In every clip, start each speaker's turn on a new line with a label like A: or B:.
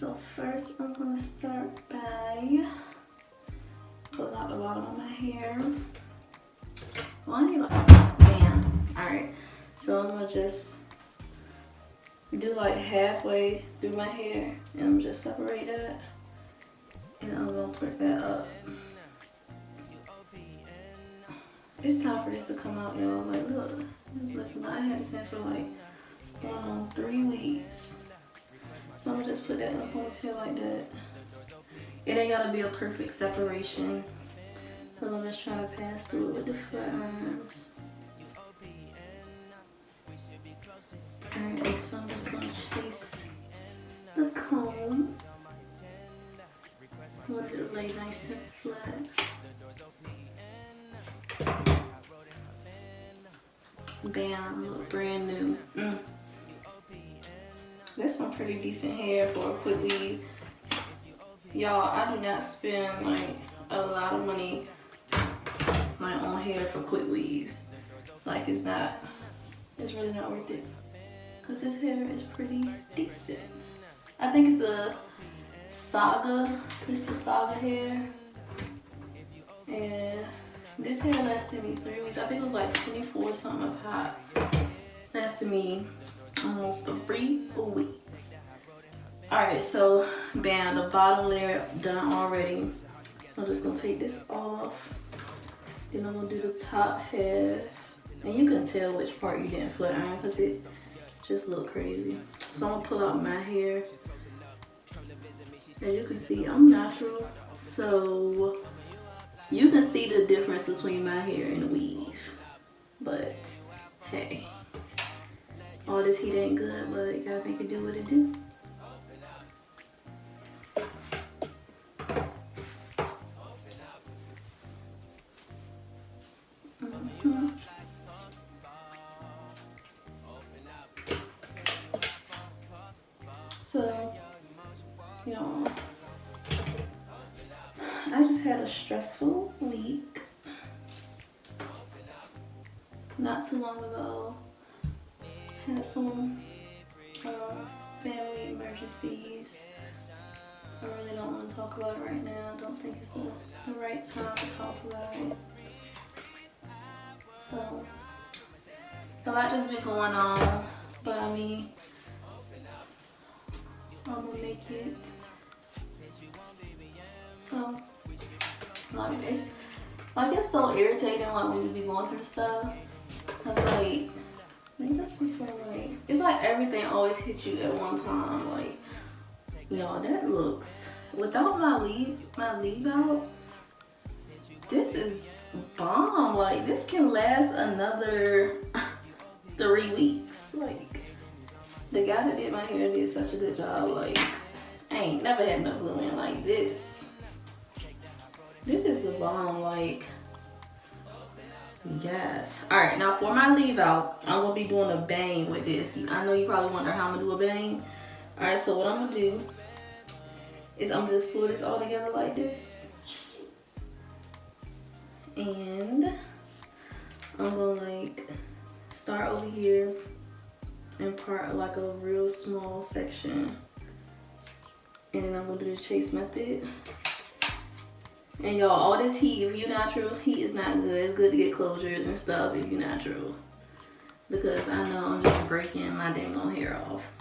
A: So first I'm gonna start by pulling out the bottom of my hair. Well, I need like a bam. Alright, so I'm gonna just do like halfway through my hair and I'm just separate that. And I'm gonna put that up. It's time for this to come out, y'all. Like, look, I had this in for like 3 weeks. So I'm gonna just put that in a ponytail like that. It ain't gotta be a perfect separation, because I'm just trying to pass through it with the flat irons. Alright, so I'm just gonna chase the comb. Let it lay nice and flat. Bam, look brand new. That's some pretty decent hair for a quick weave. Y'all, I do not spend like a lot of money my own hair for quick weaves. Like it's really not worth it. Cause this hair is pretty decent. I think it's the Saga. It's the Saga hair. And this hair lasted me 3 weeks. I think it was like 24 something of hot. Lasted me almost 3 weeks. Alright, so bam, the bottom layer done already. So I'm just gonna take this off. Then I'm gonna do the top head. And you can tell which part you didn't flat iron because it just look crazy. So I'm gonna pull out my hair. As you can see, I'm natural. So you can see the difference between my hair and the weave. But hey, all this heat ain't good, but you gotta make it do what it do. So, you know, I just had a stressful week not too long ago. Had some family emergencies. I really don't want to talk about it right now. I don't think it's the right time to talk about it. So, a lot just been going on, but I mean, I'm gonna make it. So, it's so irritating like when you be going through stuff. It's like, maybe that's before like, it's like everything always hits you at one time. Like, y'all, that looks, without my Leaveout, this is bomb. Like, this can last another 3 weeks. Like, the guy that did my hair did such a good job. Like, I ain't never had no glue in like this. This is the bomb, like, yes. Alright, now for my Leaveout, I'm gonna be doing a bang with this. I know you probably wonder how I'm gonna do a bang. Alright, so what I'm gonna do is I'm gonna just pull this all together like this. And I'm gonna like start over here and part like a real small section. And then I'm gonna do the chase method. And y'all, all this heat, if you're natural, heat is not good. It's good to get closures and stuff if you're natural. Because I know I'm just breaking my dang on hair off.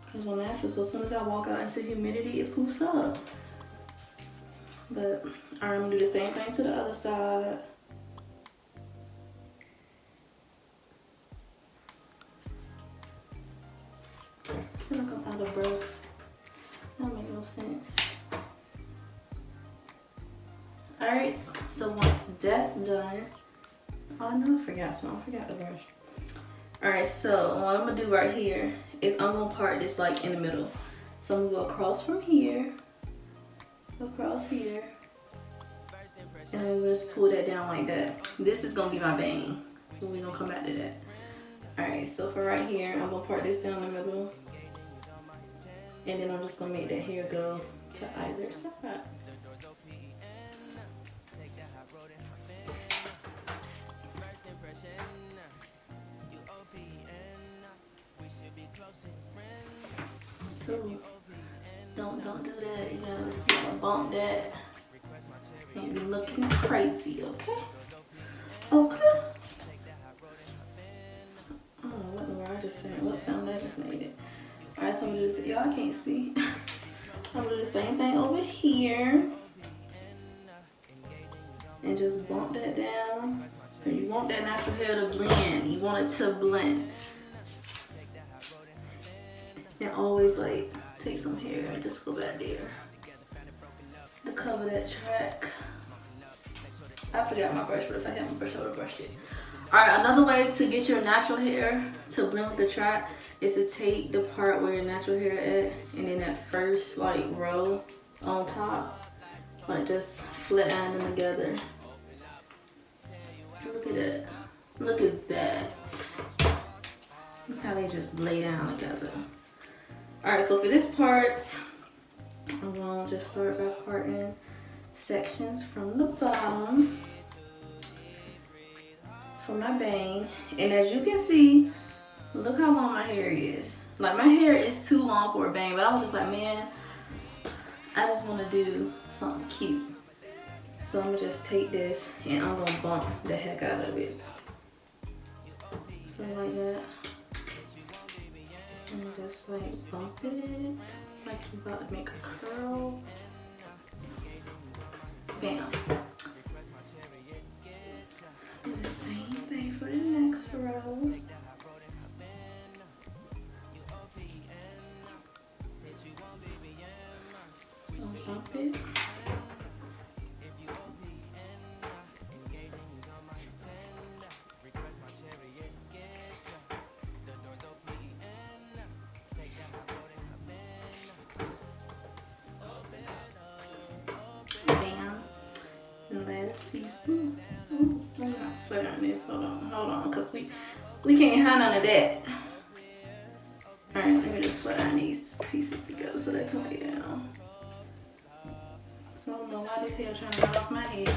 A: Because I'm natural, so as soon as I walk out into humidity, it poofs up. But I'm gonna do the same thing to the other side. I feel like I'm out of breath. That don't make no sense. Alright, so once that's done, oh no, I forgot something. I forgot the brush. Alright, so what I'm gonna do right here is I'm gonna part this like in the middle. So I'm gonna go across from here, across here, and I'm gonna just pull that down like that. This is gonna be my bang, so we're gonna come back to that. Alright, so for right here, I'm gonna part this down the middle, and then I'm just gonna make that hair go to either side. Cool. Don't do that. You gotta bump that. And be looking crazy, okay? Okay. I don't know what the word I just said. What sound I just made it. Alright, so I'm gonna do this. Y'all can't see. So I'm gonna do the same thing over here. And just bump that down. And you want that natural hair to blend. You want it to blend. And always like take some hair and just go back there to cover that track. I forgot my brush, but if I had my brush, I would have brushed it. Alright, another way to get your natural hair to blend with the track is to take the part where your natural hair at, and then that first like row on top, like just flatten them together. Look at that. Look at that. Look how they just lay down together. Alright, so for this part, I'm gonna just start by parting sections from the bottom for my bang. And as you can see, look how long my hair is. Like, my hair is too long for a bang, but I was just like, man, I just want to do something cute. So I'm gonna just take this and I'm gonna bump the heck out of it. So like that. And just like bump it like you're about to make a curl. Bam. Do the same thing for the next row. So bump it. Piece. Ooh, I'm not flattering this. Hold on, because we can't have none of that. Alright, let me just flatten these pieces together so they can lay down. So I don't know why this hair trying to run off my head.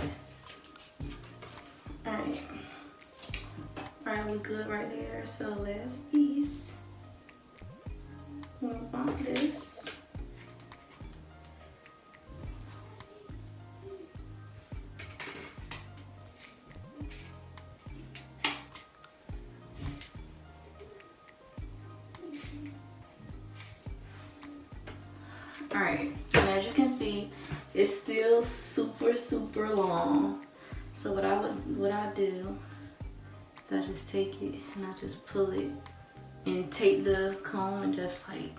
A: Alright, we good right there. So last piece. We'll bump this. Alright, and as you can see, it's still super long. So what I do is I just take it and I just pull it and take the comb and just like